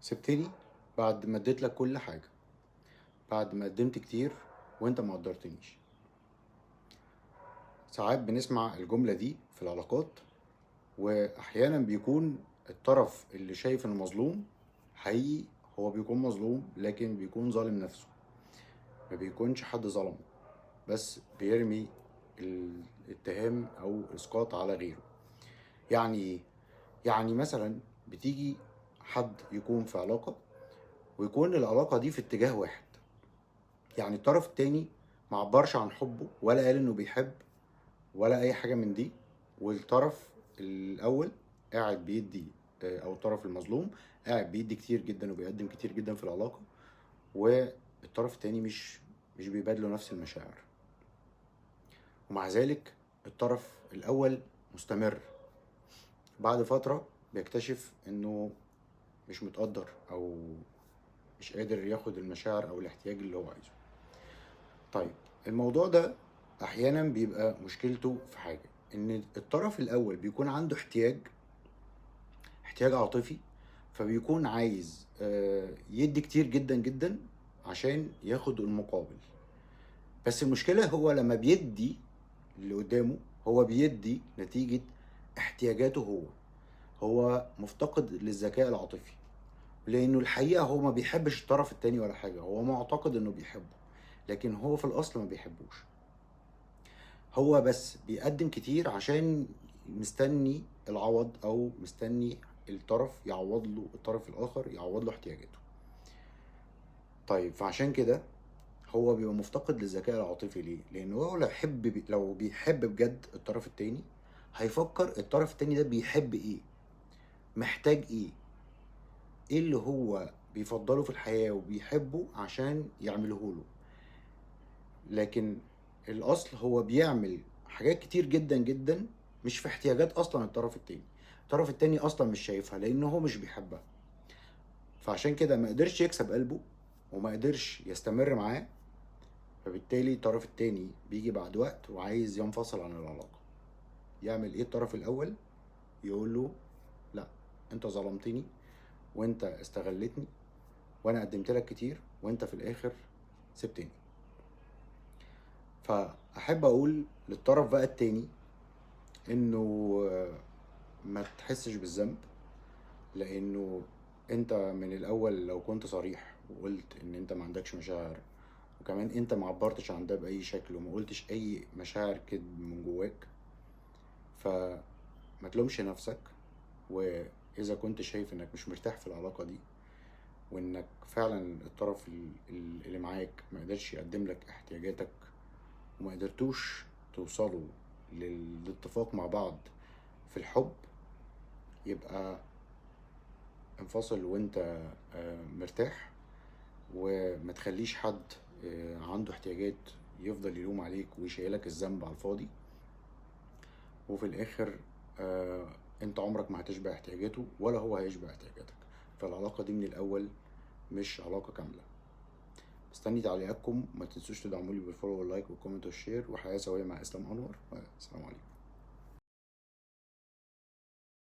سبتني بعد ما اديت لك كل حاجة، بعد ما قدمت كتير وانت ما قدرتنيش. ساعات بنسمع الجملة دي في العلاقات، واحيانا بيكون الطرف اللي شايف انه مظلوم حقيقي هو بيكون مظلوم، لكن بيكون ظالم نفسه، ما بيكونش حد ظلمه، بس بيرمي الاتهام او اسقاط على غيره. يعني ايه؟ يعني مثلا بتيجي حد يكون في علاقة ويكون العلاقة دي في اتجاه واحد، يعني الطرف التاني معبرش عن حبه ولا قال انه بيحب ولا اي حاجة من دي، والطرف الاول قاعد بيدي، او الطرف المظلوم قاعد بيدي كتير جدا وبيقدم كتير جدا في العلاقة، والطرف التاني مش بيبادله نفس المشاعر. ومع ذلك الطرف الاول مستمر، بعد فترة بيكتشف انه مش متقدر او مش قادر ياخد المشاعر او الاحتياج اللي هو عايزه. طيب، الموضوع ده احيانا بيبقى مشكلته في حاجة، ان الطرف الاول بيكون عنده احتياج عاطفي، فبيكون عايز يدي كتير جدا جدا عشان ياخد المقابل. بس المشكلة هو لما بيدي اللي قدامه، هو بيدي نتيجة احتياجاته، هو مفتقد للذكاء العاطفي، لانه الحقيقة هو ما بيحبش الطرف التاني ولا حاجة، هو معتقد انه بيحبه، لكن هو في الاصل ما بيحبوش. هو بس بيقدم كتير عشان مستني العوض، او مستني الطرف الاخر يعوض له احتياجاته. طيب، فعشان كده هو بيبقى مفتقد للذكاء العاطفي. ليه؟ لانه هو لو بيحب بجد الطرف التاني، هيفكر الطرف التاني ده بيحب ايه، محتاج ايه اللي هو بيفضله في الحياة وبيحبه عشان يعمله له. لكن الاصل هو بيعمل حاجات كتير جدا جدا مش في احتياجات اصلا الطرف التاني اصلا مش شايفها، لانه هو مش بيحبها. فعشان كده ما قدرش يكسب قلبه وما قدرش يستمر معاه، فبالتالي الطرف التاني بيجي بعد وقت وعايز ينفصل عن العلاقة. يعمل ايه الطرف الاول؟ يقول له لا، انت ظلمتني وانت استغلتني وانا قدمت لك كتير وانت في الاخر سبتني. فاحب اقول للطرف بقى التاني انه ما تحسش بالذنب، لانه انت من الاول لو كنت صريح وقلت ان انت ما عندكش مشاعر، وكمان انت ما عبرتش عن ده باي شكل وما قلتش اي مشاعر كده من جواك، فما تلومش نفسك. واذا كنت شايف انك مش مرتاح في العلاقة دي، وانك فعلا الطرف اللي معاك ما قدرش يقدم لك احتياجاتك، وما قدرتوش توصلوا للاتفاق مع بعض في الحب، يبقى انفصل وانت مرتاح، وما تخليش حد عنده احتياجات يفضل يلوم عليك ويشيلك الذنب على الفاضي، وفي الاخر انت عمرك ما هتشبع احتياجاته ولا هو هيشبع احتياجاتك. فالعلاقة دي من الاول مش علاقة كاملة. مستني تعليقاتكم، ما تنسوش تدعموني بالفولو واللايك والكومنت والشير. وحياة سوية مع اسلام انور، والسلام عليكم.